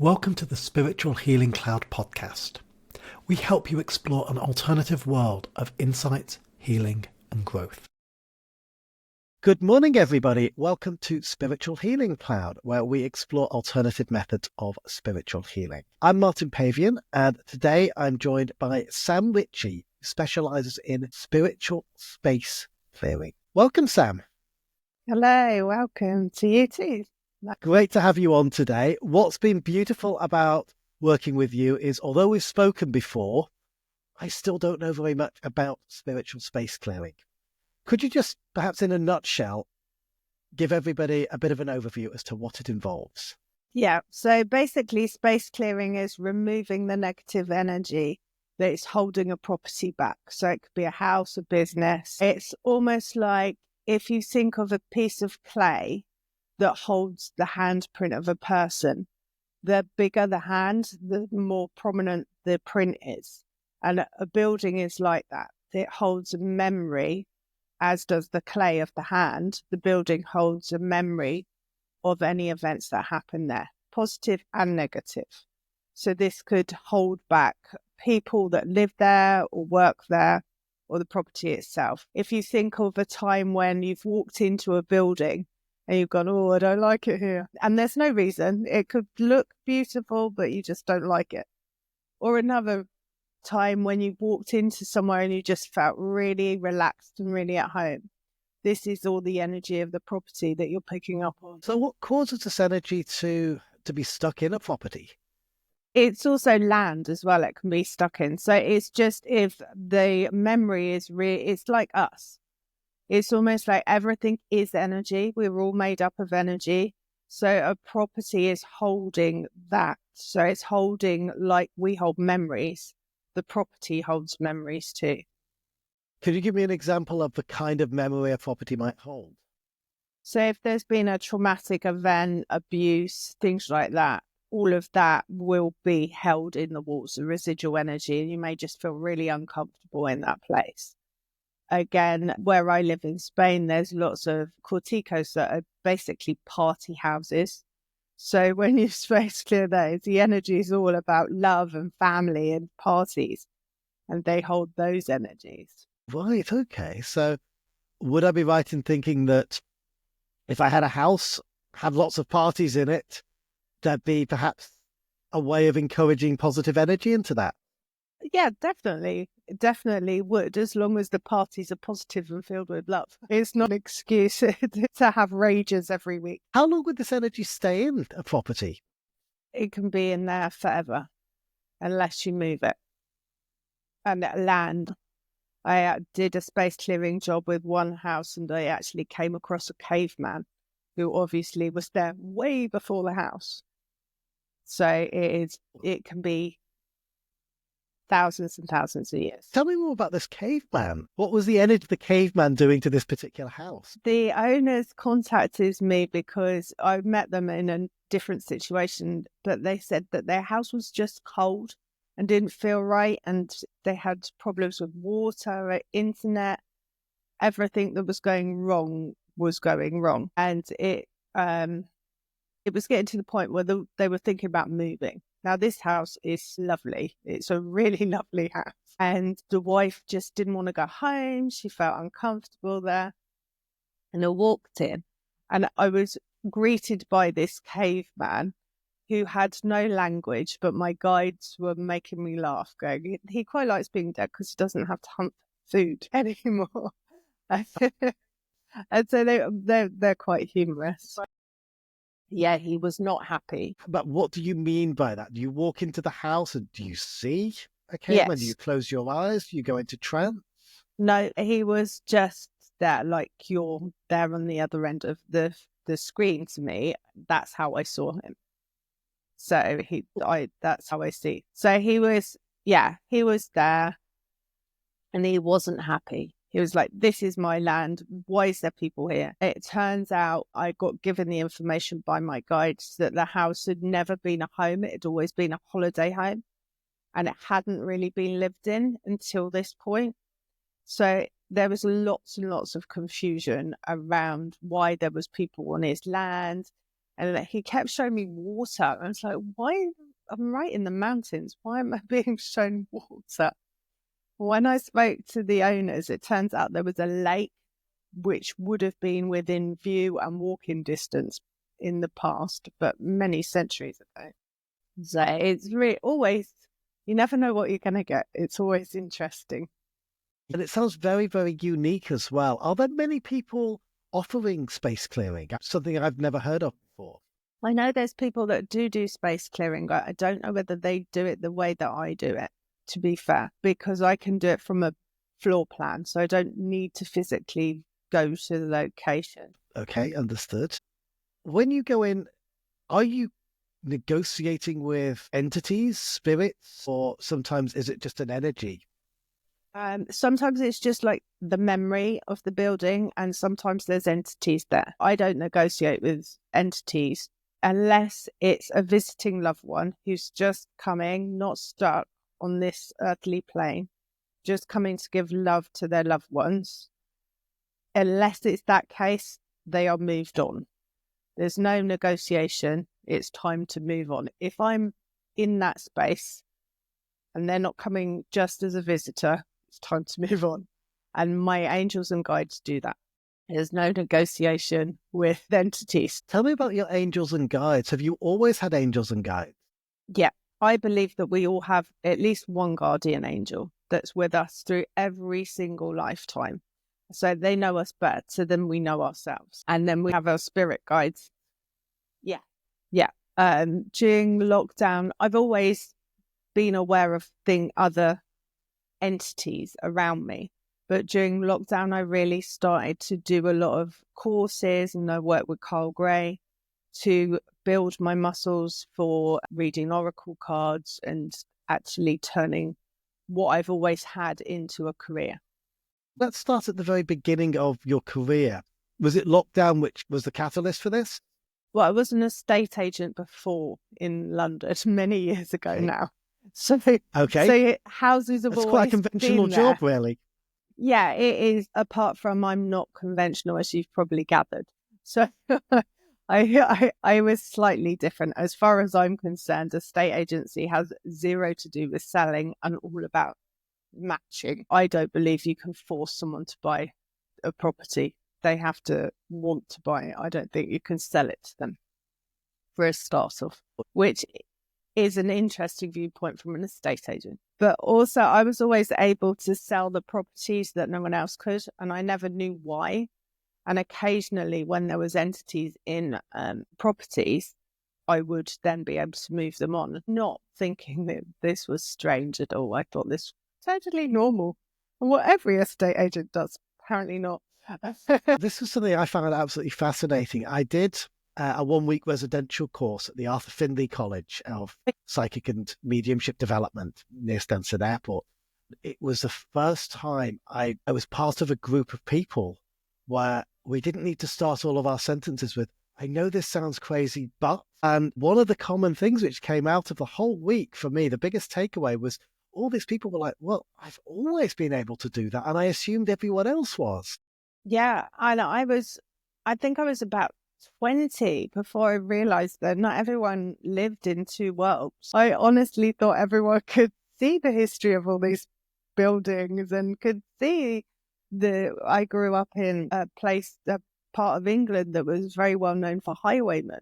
Welcome to the Spiritual Healing Cloud podcast. We help you explore an alternative world of insight, healing, and growth. Good morning, everybody. Welcome to Spiritual Healing Cloud, where we explore alternative methods of spiritual healing. I'm Martin Pavion, and today I'm joined by Sam Ritchie, who specializes in spiritual space clearing. Welcome, Sam. Hello, welcome to you too. Great to have you on today. What's been beautiful about working with you is, although we've spoken before, I still don't know very much about spiritual space clearing. Could you just, perhaps in a nutshell, give everybody a bit of an overview as to what it involves? Yeah, so basically space clearing is removing the negative energy that is holding a property back. So it could be a house, a business. It's almost like if you think of a piece of clay that holds the handprint of a person. The bigger the hand, the more prominent the print is. And a building is like that. It holds a memory, as does the clay of the hand. The building holds a memory of any events that happen there, positive and negative. So this could hold back people that live there or work there, or the property itself. If you think of a time when you've walked into a building and you've gone, oh, I don't like it here. And there's no reason. It could look beautiful, but you just don't like it. Or another time when you walked into somewhere and you just felt really relaxed and really at home. This is all the energy of the property that you're picking up on. So what causes this energy to be stuck in a property? It's also land as well. It can be stuck in. So it's just if the memory is it's like us. It's almost like everything is energy. We're all made up of energy. So a property is holding that. So it's holding like we hold memories. The property holds memories too. Could you give me an example of the kind of memory a property might hold? So if there's been a traumatic event, abuse, things like that, all of that will be held in the walls, the residual energy, and you may just feel really uncomfortable in that place. Again, where I live in Spain, there's lots of corticos that are basically party houses. So when you space clear those, the energy is all about love and family and parties, and they hold those energies. Right, okay. So would I be right in thinking that if I had a house, had lots of parties in it, there'd be perhaps a way of encouraging positive energy into that? Yeah, definitely. It definitely would, as long as the parties are positive and filled with love. It's not an excuse to have rages every week. How long would this energy stay in a property? It can be in there forever, unless you move it. And land. I did a space clearing job with one house, and I actually came across a caveman who obviously was there way before the house. So it can be thousands and thousands of years. Tell me more about this caveman. What was the energy of the caveman doing to this particular house? The owners contacted me because I met them in a different situation, but they said that their house was just cold and didn't feel right, and they had problems with water, internet, everything that was going wrong was going wrong. And it was getting to the point where they were thinking about moving. Now, this house is lovely. It's a really lovely house. And the wife just didn't want to go home. She felt uncomfortable there. And I walked in and I was greeted by this caveman who had no language, but my guides were making me laugh, going, he quite likes being dead because he doesn't have to hunt food anymore. And so they're quite humorous. Yeah, he was not happy. But what do you mean by that? Do you walk into the house and do you see a caveman? Yes. Do you close your eyes? Do you go into trance? No, he was just there, like you're there on the other end of the screen to me. That's how I saw him. So that's how I see. So he was there and he wasn't happy. He was like, this is my land. Why is there people here? It turns out I got given the information by my guides that the house had never been a home. It had always been a holiday home. And it hadn't really been lived in until this point. So there was lots and lots of confusion around why there was people on his land. And he kept showing me water. I was like, why? I'm right in the mountains. Why am I being shown water? When I spoke to the owners, it turns out there was a lake which would have been within view and walking distance in the past, but many centuries ago. So it's really always, you never know what you're going to get. It's always interesting. And it sounds very, very unique as well. Are there many people offering space clearing? Something I've never heard of before. I know there's people that do space clearing. I don't know whether they do it the way that I do it, to be fair, because I can do it from a floor plan. So I don't need to physically go to the location. Okay, understood. When you go in, are you negotiating with entities, spirits, or sometimes is it just an energy? Sometimes it's just like the memory of the building, and sometimes there's entities there. I don't negotiate with entities unless it's a visiting loved one who's just coming, not stuck on this earthly plane, just coming to give love to their loved ones. Unless it's that case, they are moved on. There's no negotiation. It's time to move on. If I'm in that space and they're not coming just as a visitor, it's time to move on. And my angels and guides do that. There's no negotiation with entities. Tell me about your angels and guides. Have you always had angels and guides? Yeah, I believe that we all have at least one guardian angel that's with us through every single lifetime. So they know us better than we know ourselves. And then we have our spirit guides. Yeah. During lockdown, I've always been aware of other entities around me. But during lockdown, I really started to do a lot of courses, and I worked with Carl Gray to build my muscles for reading oracle cards and actually turning what I've always had into a career. Let's start at the very beginning of your career. Was it lockdown which was the catalyst for this? Well, I was an estate agent before in London many years ago now. So houses have That's always quite a conventional been job, there. really. Yeah, it is. Apart from I'm not conventional, as you've probably gathered. So I was slightly different. As far as I'm concerned, estate agency has zero to do with selling and all about matching. I don't believe you can force someone to buy a property. They have to want to buy it. I don't think you can sell it to them for a start off, which is an interesting viewpoint from an estate agent. But also I was always able to sell the properties that no one else could, and I never knew why. And occasionally when there was entities in properties, I would then be able to move them on, not thinking that this was strange at all. I thought this was totally normal and what every estate agent does. Apparently not. This was something I found absolutely fascinating. I did a 1-week residential course at the Arthur Findlay College of Psychic and Mediumship Development near Stansted Airport. It was the first time I was part of a group of people where we didn't need to start all of our sentences with, I know this sounds crazy, but one of the common things which came out of the whole week for me, the biggest takeaway was all these people were like, well, I've always been able to do that. And I assumed everyone else was. Yeah, I know. I think I was about 20 before I realized that not everyone lived in two worlds. I honestly thought everyone could see the history of all these buildings and could see I grew up in a part of England that was very well known for highwaymen.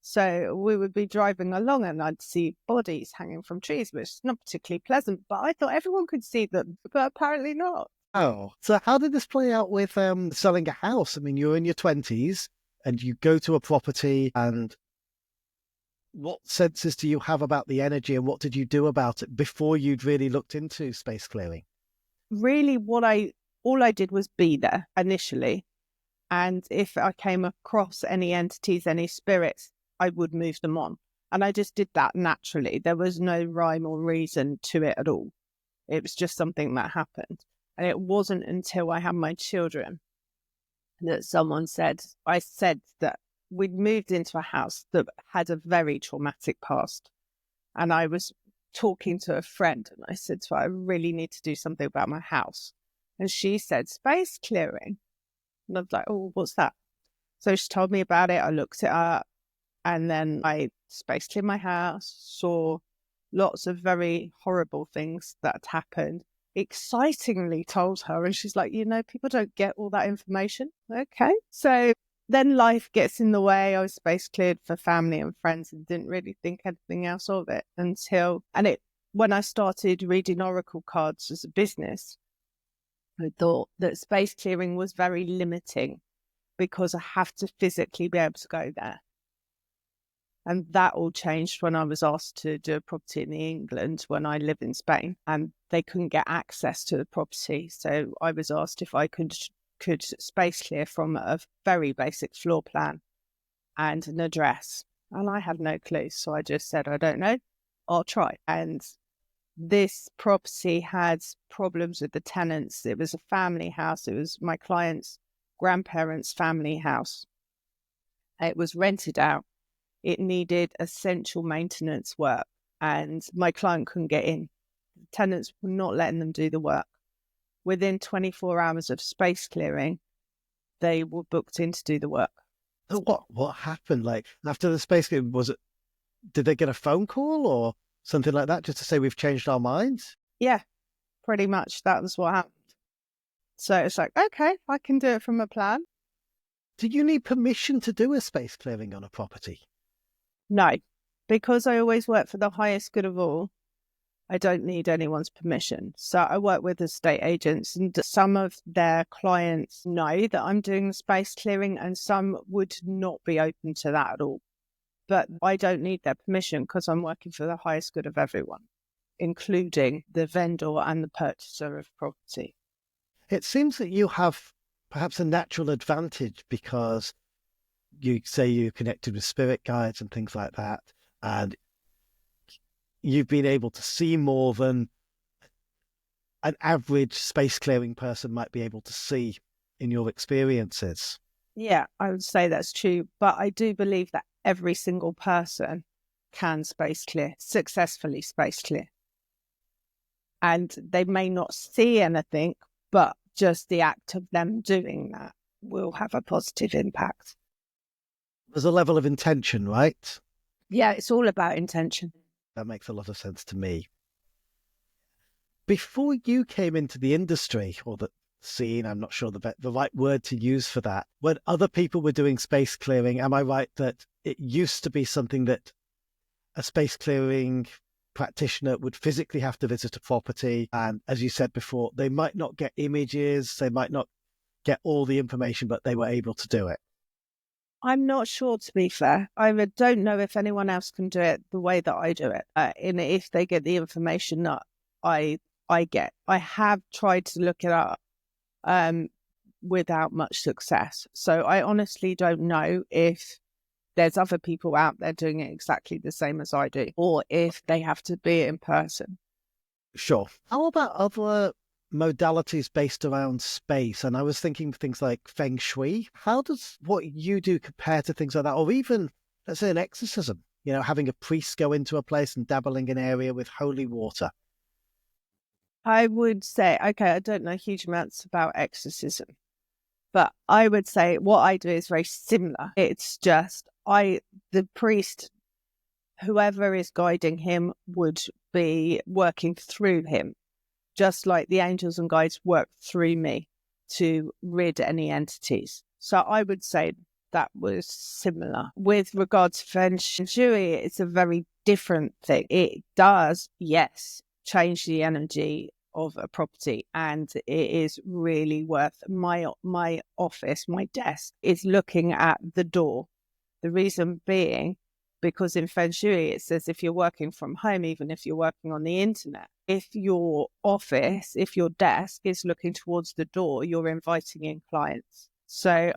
So we would be driving along and I'd see bodies hanging from trees, which is not particularly pleasant, but I thought everyone could see them, but apparently not. Oh, so how did this play out with selling a house? I mean, you're in your 20s and you go to a property, and what senses do you have about the energy and what did you do about it before you'd really looked into space clearing? Really, all I did was be there initially. And if I came across any entities, any spirits, I would move them on. And I just did that naturally. There was no rhyme or reason to it at all. It was just something that happened. And it wasn't until I had my children that I said that we'd moved into a house that had a very traumatic past. And I was talking to a friend and I said to her, I really need to do something about my house. And she said, space clearing. And I was like, oh, what's that? So she told me about it. I looked it up. And then I space cleared my house, saw lots of very horrible things that happened. Excitingly told her, and she's like, people don't get all that information. Okay. So then life gets in the way. I was space cleared for family and friends and didn't really think anything else of it when I started reading oracle cards as a business, I thought that space clearing was very limiting because I have to physically be able to go there. And that all changed when I was asked to do a property in England when I live in Spain, and they couldn't get access to the property. So I was asked if I could space clear from a very basic floor plan and an address. And I had no clue. So I just said, I don't know, I'll try. And this property had problems with the tenants. It was a family house. It was my client's grandparents' family house. It was rented out. It needed essential maintenance work, and my client couldn't get in. The tenants were not letting them do the work. Within 24 hours of space clearing, they were booked in to do the work. So what happened? Like after the space clearing, did they get a phone call or something like that just to say we've changed our minds? Yeah, pretty much. That was what happened. So it's like, okay, I can do it from a plan. Do you need permission to do a space clearing on a property? No, because I always work for the highest good of all. I don't need anyone's permission. So I work with estate agents, and some of their clients know that I'm doing the space clearing and some would not be open to that at all. But I don't need their permission because I'm working for the highest good of everyone, including the vendor and the purchaser of property. It seems that you have perhaps a natural advantage because you say you're connected with spirit guides and things like that, and you've been able to see more than an average space clearing person might be able to see in your experiences. Yeah, I would say that's true. But I do believe that every single person can space clear, successfully space clear. And they may not see anything, but just the act of them doing that will have a positive impact. There's a level of intention, right? Yeah, it's all about intention. That makes a lot of sense to me. Before you came into the industry or the scene, I'm not sure the right word to use for that, when other people were doing space clearing, am I right that it used to be something that a space clearing practitioner would physically have to visit a property? And as you said before, they might not get images, they might not get all the information, but they were able to do it. I'm not sure, to be fair. I don't know if anyone else can do it the way that I do it. If they get the information that I get. I have tried to look it up without much success. So I honestly don't know if there's other people out there doing it exactly the same as I do, or if they have to be in person. Sure. How about other modalities based around space? And I was thinking things like feng shui. How does what you do compare to things like that? Or even, let's say, an exorcism, having a priest go into a place and dabbling an area with holy water. I would say, okay, I don't know huge amounts about exorcism, but I would say what I do is very similar. It's just the priest, whoever is guiding him, would be working through him, just like the angels and guides work through me to rid any entities. So I would say that was similar. With regards to feng shui, it's a very different thing. It does, yes, change the energy of a property, and it is really worth my office, my desk is looking at the door. The reason being, because in feng shui it says if you're working from home, even if you're working on the internet, if your office, if your desk is looking towards the door, you're inviting in clients. So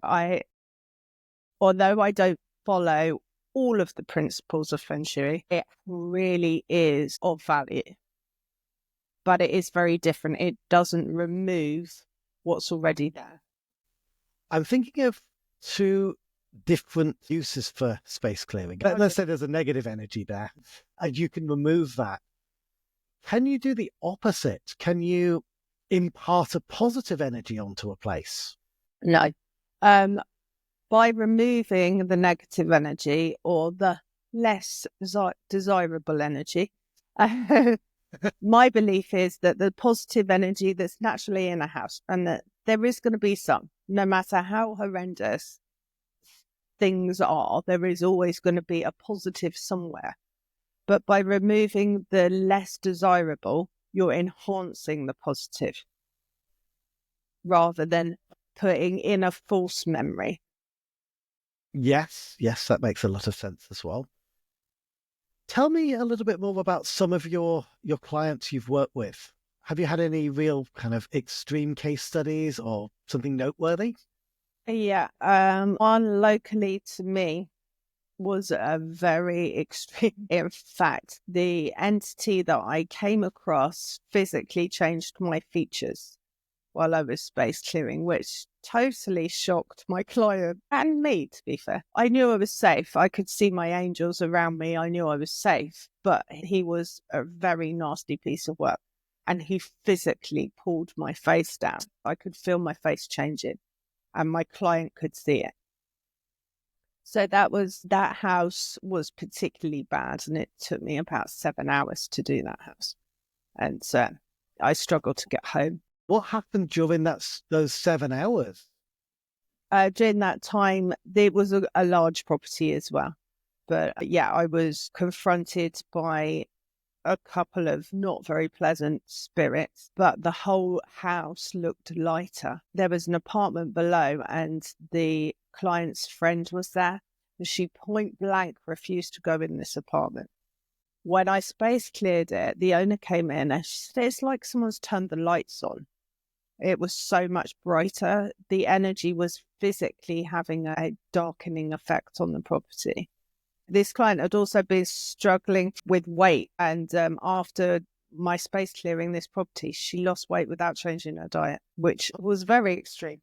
although I don't follow all of the principles of feng shui, it really is of value. But it is very different. It doesn't remove what's already there. I'm thinking of two different uses for space clearing. Let's say there's a negative energy there, and you can remove that. Can you do the opposite? Can you impart a positive energy onto a place? No. By removing the negative energy or the less desirable energy, my belief is that the positive energy that's naturally in a house, and that there is going to be some, no matter how horrendous things are, there is always going to be a positive somewhere. But by removing the less desirable, you're enhancing the positive rather than putting in a false memory. Yes, that makes a lot of sense as well. Tell me a little bit more about some of your clients you've worked with. Have you had any real kind of extreme case studies or something noteworthy? Yeah, one locally to me was a very extreme. In fact, the entity that I came across physically changed my features while I was space clearing, which totally shocked my client and me, to be fair. I knew I was safe. I could see my angels around me. I knew I was safe, but he was a very nasty piece of work. And he physically pulled my face down. I could feel my face changing and my client could see it. So that house was particularly bad, and it took me about 7 hours to do that house. And so I struggled to get home. What happened during those 7 hours? During that time, there was a large property as well. But yeah, I was confronted by a couple of not very pleasant spirits, but the whole house looked lighter. There was an apartment below and the client's friend was there. And she point blank refused to go in this apartment. When I space cleared it, the owner came in and she said, it's like someone's turned the lights on. It was so much brighter. The energy was physically having a darkening effect on the property. This client had also been struggling with weight. And after my space clearing this property, she lost weight without changing her diet, which was very extreme.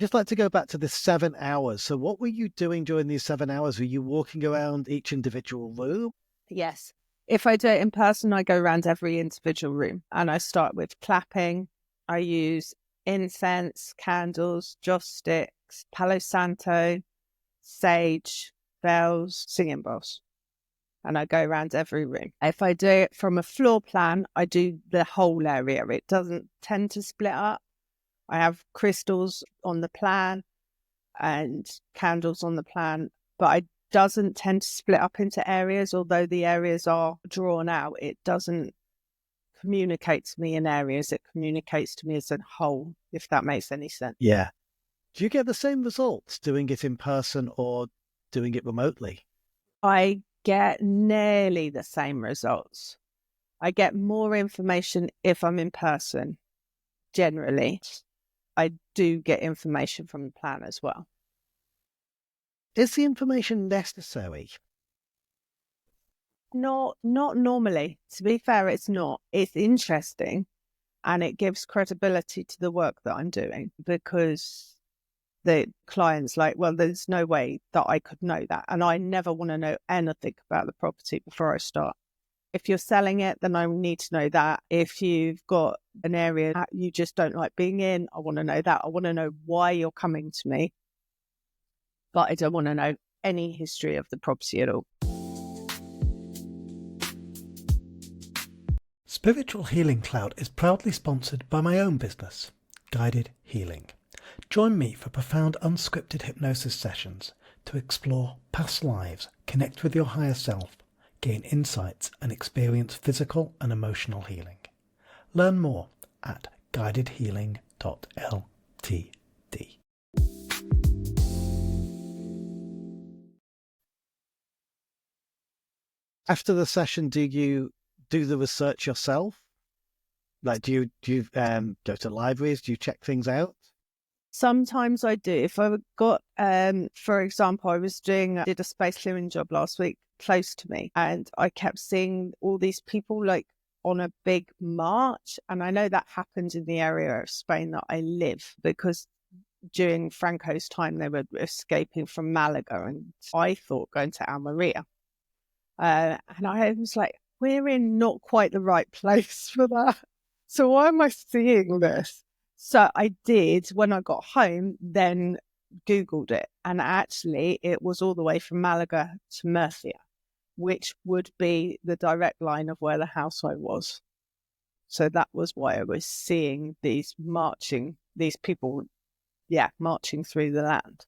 Just like to go back to the 7 hours. So what were you doing during these 7 hours? Were you walking around each individual room? Yes. If I do it in person, I go around every individual room and I start with clapping. I use incense, candles, joss sticks, Palo Santo, sage, bells, singing bowls. And I go around every room. If I do it from a floor plan, I do the whole area. It doesn't tend to split up. I have crystals on the plan and candles on the plan, but it doesn't tend to split up into areas. Although the areas are drawn out, it doesn't communicate to me in areas. It communicates to me as a whole, if that makes any sense. Yeah. Do you get the same results doing it in person or doing it remotely? I get nearly the same results. I get more information if I'm in person, generally. I do get information from the plan as well. Is the information necessary? Not normally. To be fair, it's not. It's interesting and it gives credibility to the work that I'm doing because the client's like, well, there's no way that I could know that. And I never want to know anything about the property before I start. If you're selling it, then I need to know that. If you've got an area that you just don't like being in, I want to know that. I want to know why you're coming to me. But I don't want to know any history of the property at all. Spiritual Healing Cloud is proudly sponsored by my own business, Guided Healing. Join me for profound unscripted hypnosis sessions to explore past lives, connect with your higher self, gain insights and experience physical and emotional healing. Learn more at guidedhealing.ltd. After the session, do you do the research yourself? Like, do you go to libraries? Do you check things out? Sometimes I do. If I got, for example, I did a space clearing job last week close to me, and I kept seeing all these people like on a big march. And I know that happened in the area of Spain that I live because during Franco's time, they were escaping from Malaga, and I thought going to Almeria. And I was like, we're in not quite the right place for that. So why am I seeing this? So I did, when I got home, then Googled it, and actually it was all the way from Malaga to Murcia, which would be the direct line of where the house I was. So that was why I was seeing these people, marching through the land.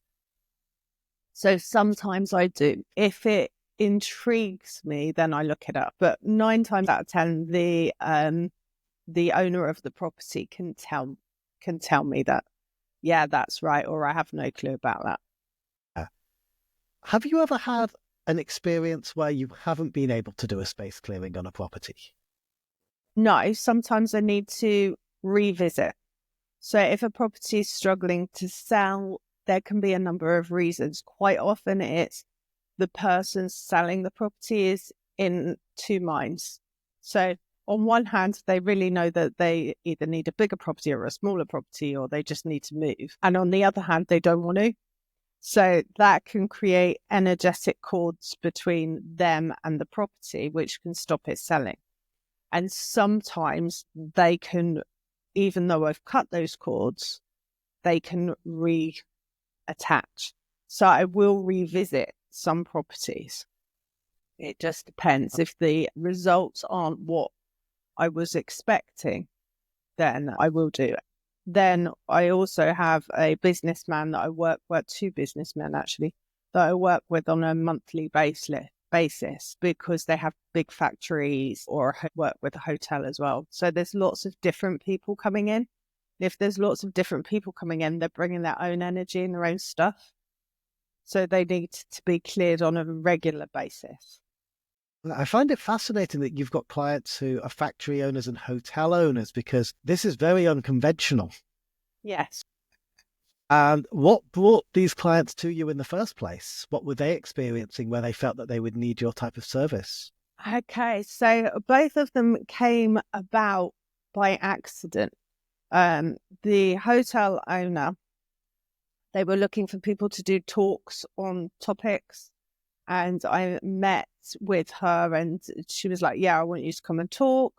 So sometimes I do. If it intrigues me, then I look it up. But 9 times out of 10, the owner of the property can tell me that, yeah, that's right, or I have no clue about that. Have you ever had an experience where you haven't been able to do a space clearing on a property? No, sometimes I need to revisit. So if a property is struggling to sell, there can be a number of reasons. Quite often it's the person selling the property is in 2 minds. So on one hand, they really know that they either need a bigger property or a smaller property, or they just need to move. And on the other hand, they don't want to. So that can create energetic cords between them and the property, which can stop it selling. And sometimes they can, even though I've cut those cords, they can reattach. So I will revisit some properties. It just depends. If the results aren't what I was expecting, then I will do it. Then I also have a businessman that I work with, 2 businessmen actually, that I work with on a monthly basis because they have big factories, or work with a hotel as well. So there's lots of different people coming in. If there's lots of different people coming in, they're bringing their own energy and their own stuff. So they need to be cleared on a regular basis. I find it fascinating that you've got clients who are factory owners and hotel owners, because this is very unconventional. Yes. And what brought these clients to you in the first place? What were they experiencing where they felt that they would need your type of service? Okay, so both of them came about by accident. The hotel owner, they were looking for people to do talks on topics, and I met with her and she was like, yeah, I want you to come and talk,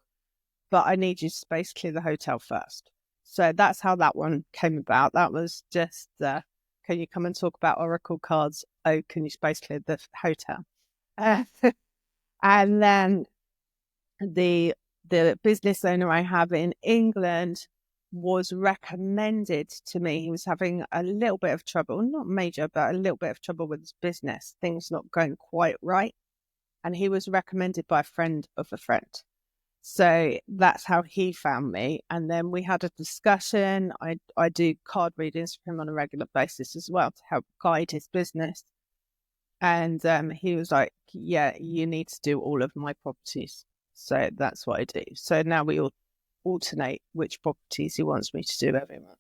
but I need you to space clear the hotel first. So that's how that one came about. That was just, can you come and talk about Oracle cards? Oh, can you space clear the hotel? And then the business owner I have in England was recommended to me. He was having a little bit of trouble, not major, but a little bit of trouble with his business. Things not going quite right. And he was recommended by a friend of a friend. So that's how he found me. And then we had a discussion. I do card readings for him on a regular basis as well to help guide his business. And he was like, yeah, you need to do all of my properties. So that's what I do. So now we all alternate which properties he wants me to do every month.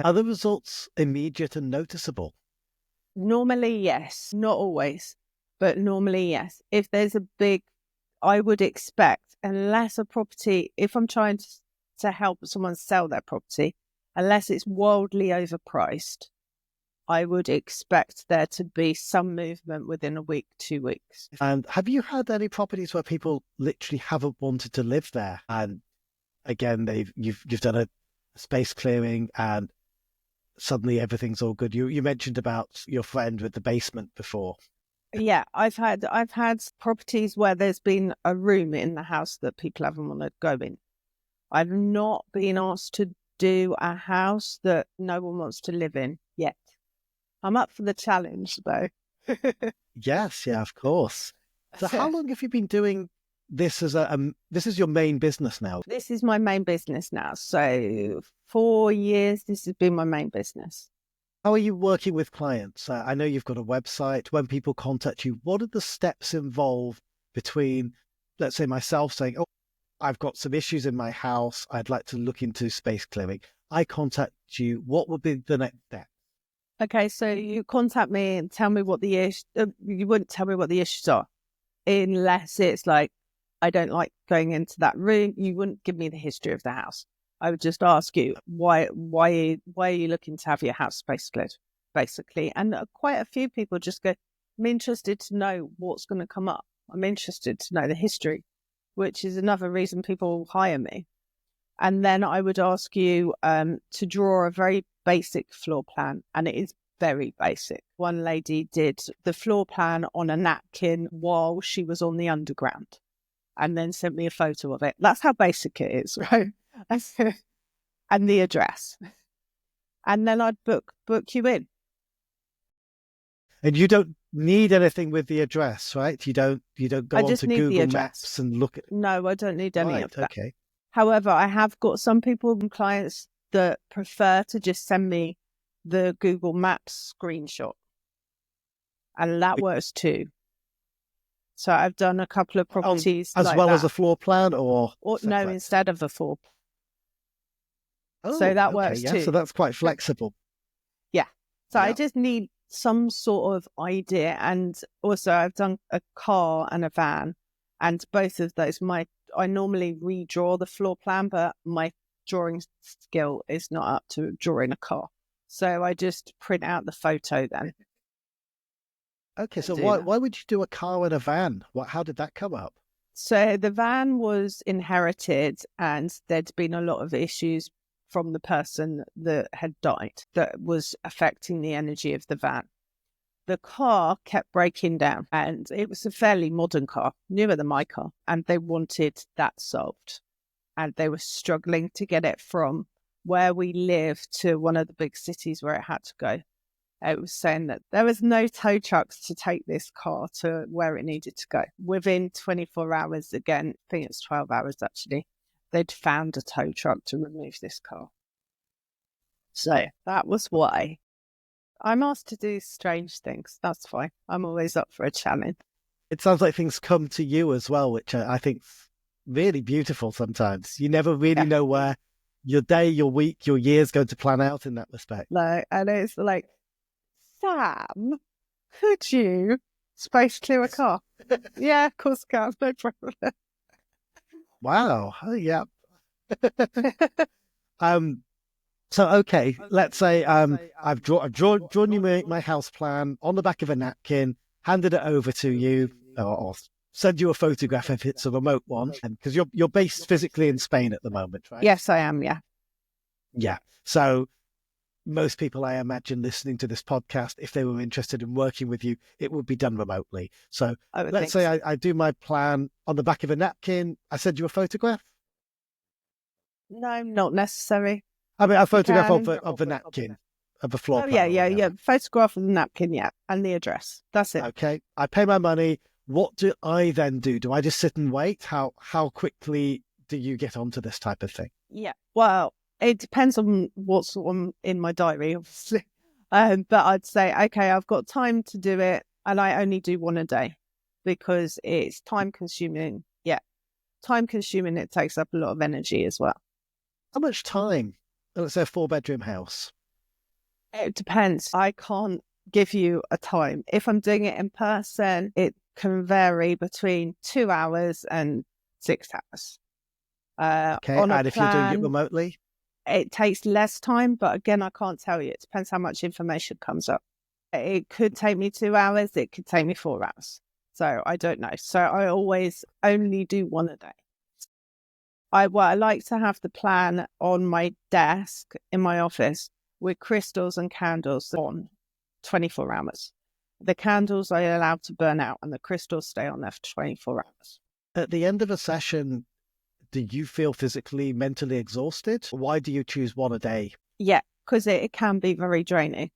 Are the results immediate and noticeable? Normally, yes. Not always, but normally, yes. If there's a big, I would expect, unless a property, if I'm trying to help someone sell their property, unless it's wildly overpriced, I would expect there to be some movement within a week, 2 weeks. And have you had any properties where people literally haven't wanted to live there? And again, you've done a space clearing and suddenly everything's all good. You mentioned about your friend with the basement before. Yeah, I've had properties where there's been a room in the house that people haven't wanted to go in. I've not been asked to do a house that no one wants to live in yet. I'm up for the challenge, though. Yes, yeah, of course. So how long have you been doing this as this is your main business now? This is my main business now. So 4 years, this has been my main business. How are you working with clients? I know you've got a website. When people contact you, what are the steps involved between, let's say, myself saying, oh, I've got some issues in my house, I'd like to look into space clearing. I contact you. What would be the next step? Okay, so you contact me and tell me what the issue. You wouldn't tell me what the issues are, unless it's like, I don't like going into that room. You wouldn't give me the history of the house. I would just ask you why are you looking to have your house space cleared, basically. And quite a few people just go, I'm interested to know what's going to come up. I'm interested to know the history, which is another reason people hire me. And then I would ask you to draw a very basic floor plan, and it is very basic. One lady did the floor plan on a napkin while she was on the underground and then sent me a photo of it. That's how basic it is, right? And the address. And then I'd book you in. And you don't need anything with the address, right? You don't go I just onto need the Google address. Maps and look at. No, I don't need any of that. Okay. However, I have got some people and clients that prefer to just send me the Google Maps screenshot. And that works too. So I've done a couple of properties as like well that. as a floor plan, or no, instead of a floor. Oh, so that okay, works yeah. too. So that's quite flexible. Yeah. So Yeah. I just need some sort of idea, and also I've done a car and a van, and both of those. I normally redraw the floor plan, but my drawing skill is not up to drawing a car, so I just print out the photo then. Okay, so why would you do a car and a van? How did that come up? So the van was inherited, and there'd been a lot of issues from the person that had died that was affecting the energy of the van. The car kept breaking down, and it was a fairly modern car, newer than my car, and they wanted that solved. And they were struggling to get it from where we live to one of the big cities where it had to go. It was saying that there was no tow trucks to take this car to where it needed to go. Within 24 hours, again, I think it's 12 hours actually, they'd found a tow truck to remove this car. So that was why. I'm asked to do strange things. That's fine. I'm always up for a challenge. It sounds like things come to you as well, which I think is really beautiful sometimes. You never really know where your day, your week, your year's going to plan out in that respect. No, and it's like, Sam, could you space clear a car? Yeah, of course, can. No problem. Wow. Oh, yeah. So okay, let's say I've drawn you my house plan on the back of a napkin, handed it over to you, or send you a photograph if it's a remote one, because you're based physically in Spain at the moment, right? Yes, I am. Yeah. Yeah. So most people, I imagine, listening to this podcast, if they were interested in working with you, it would be done remotely. So let's say I do my plan on the back of a napkin. I send you a photograph. No, not necessary. I mean, a photograph of the napkin, of the floor plan. Yeah. Photograph of the napkin, yeah, and the address. That's it. Okay. I pay my money. What do I then do? Do I just sit and wait? How quickly do you get onto this type of thing? Yeah. Well, it depends on what's in my diary, obviously. But I'd say, okay, I've got time to do it, and I only do one a day because it's time consuming. Yeah, time consuming. It takes up a lot of energy as well. How much time? Let's say a 4-bedroom house. It depends. I can't give you a time. If I'm doing it in person, it can vary between 2 hours and 6 hours. Okay, and if you're doing it remotely? It takes less time, but again, I can't tell you. It depends how much information comes up. It could take me 2 hours. It could take me 4 hours. So I don't know. So I always only do one a day. I like to have the plan on my desk in my office with crystals and candles on 24 hours. The candles I allow to burn out and the crystals stay on there for 24 hours. At the end of a session, do you feel physically, mentally exhausted? Why do you choose one a day? Yeah, because it can be very draining,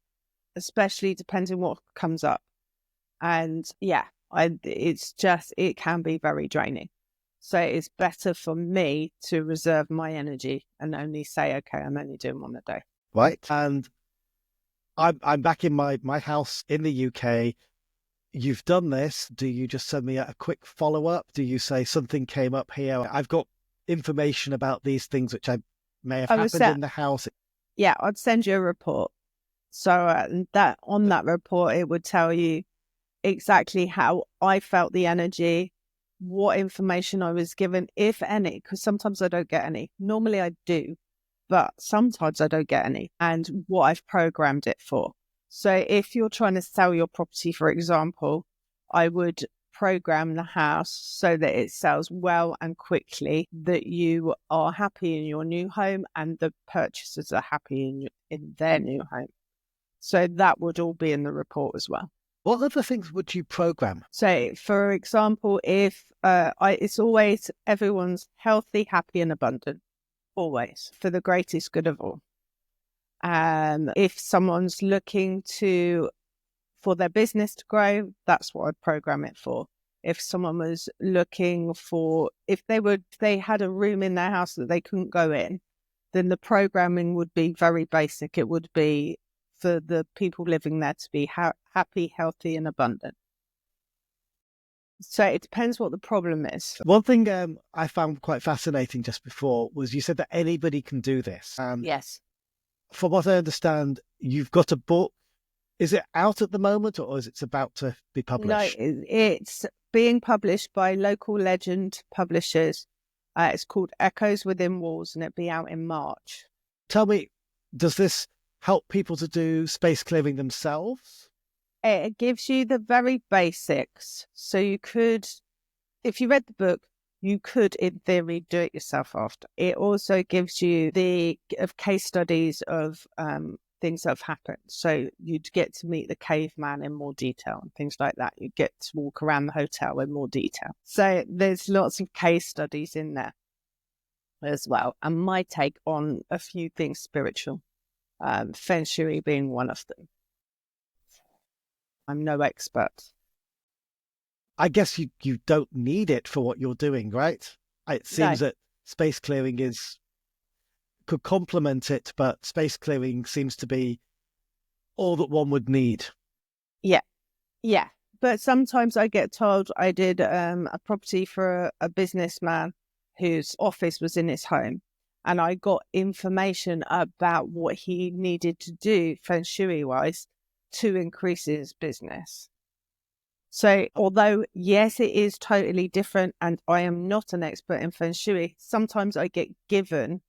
especially depending what comes up. And yeah, it can be very draining. So it's better for me to reserve my energy and only say, okay, I'm only doing one a day. Right. And I'm back in my house in the UK. You've done this. Do you just send me a quick follow-up? Do you say something came up here? I've got information about these things which I may have happened in the house. Yeah, I'd send you a report. So that on that report, it would tell you exactly how I felt the energy, what information I was given, if any, because sometimes I don't get any. Normally I do, but sometimes I don't get any, and what I've programmed it for. So if you're trying to sell your property, for example, I would program the house so that it sells well and quickly, that you are happy in your new home and the purchasers are happy in their new home. So that would all be in the report as well. What other things would you program? So, for example, if it's always everyone's healthy, happy, and abundant, always, for the greatest good of all. If someone's looking for their business to grow, that's what I'd program it for. If someone was looking for, if they had a room in their house that they couldn't go in, then the programming would be very basic. It would be for the people living there to be happy, healthy, and abundant. So it depends what the problem is. One thing I found quite fascinating just before was you said that anybody can do this. Yes. From what I understand, you've got a book. Is it out at the moment, or is it about to be published? No, it's being published by local legend publishers. It's called Echoes Within Walls, and it'll be out in March. Tell me, does this help people to do space clearing themselves? It gives you the very basics. So you could, if you read the book, you could, in theory, do it yourself after. It also gives you the case studies of things that have happened. So you'd get to meet the caveman in more detail and things like that. You'd get to walk around the hotel in more detail. So there's lots of case studies in there as well. And my take on a few things spiritual, Feng Shui being one of them. I'm no expert. I guess you don't need it for what you're doing, right? It seems that space clearing could complement it, but space clearing seems to be all that one would need. Yeah. But sometimes I get told I did a property for a businessman whose office was in his home, and I got information about what he needed to do Feng Shui-wise to increase his business. So although, yes, it is totally different, and I am not an expert in Feng Shui, sometimes I get given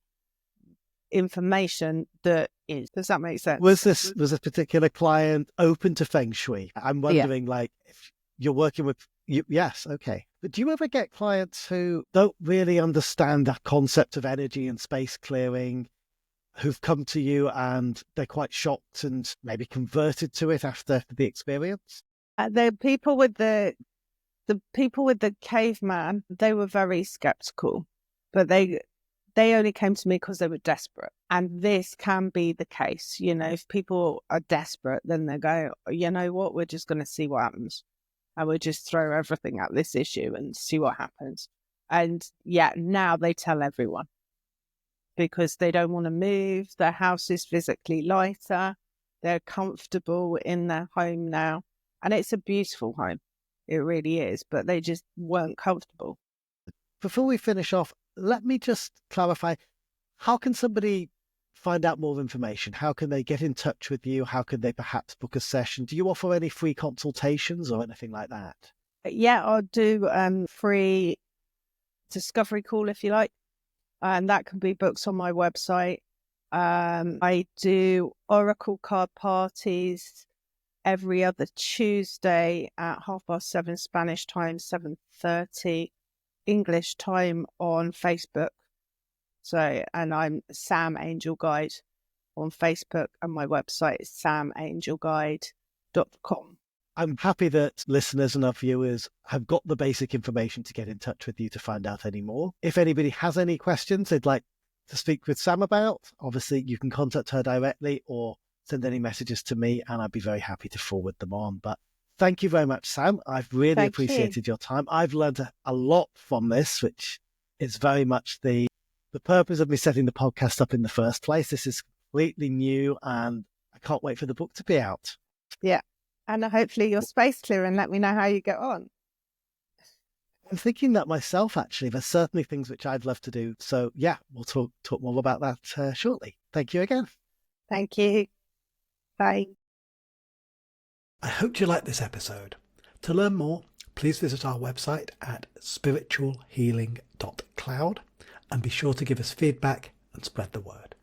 information that is. Does that make sense? Was this particular client open to Feng Shui? I'm wondering, like, if you're working with you. Yes, okay. But do you ever get clients who don't really understand the concept of energy and space clearing, who've come to you and they're quite shocked and maybe converted to it after the experience? The people with the caveman, they were very skeptical, but they only came to me because they were desperate. And this can be the case. You know, if people are desperate, then they go, you know what, we're just going to see what happens. And we'll just throw everything at this issue and see what happens. And yeah, now they tell everyone because they don't want to move. Their house is physically lighter. They're comfortable in their home now. And it's a beautiful home. It really is. But they just weren't comfortable. Before we finish off, let me just clarify, how can somebody find out more information? How can they get in touch with you? How can they perhaps book a session? Do you offer any free consultations or anything like that? Yeah, I'll do free discovery call if you like. And that can be booked on my website. I do oracle card parties every other Tuesday at 7:30 Spanish time, 7:30 English time on Facebook. So, and I'm Sam Angel Guide on Facebook, and my website is samangelguide.com. I'm happy that listeners and our viewers have got the basic information to get in touch with you to find out any more. If anybody has any questions they'd like to speak with Sam about, obviously you can contact her directly or send any messages to me, and I'd be very happy to forward them on. But thank you very much, Sam. I've really appreciated your time. I've learned a lot from this, which is very much the purpose of me setting the podcast up in the first place. This is completely new, and I can't wait for the book to be out. Yeah. And hopefully you're space clear and let me know how you get on. I'm thinking that myself, actually. There's certainly things which I'd love to do. So yeah, we'll talk more about that shortly. Thank you again. Thank you. Bye. I hope you liked this episode. To learn more, please visit our website at spiritualhealing.cloud and be sure to give us feedback and spread the word.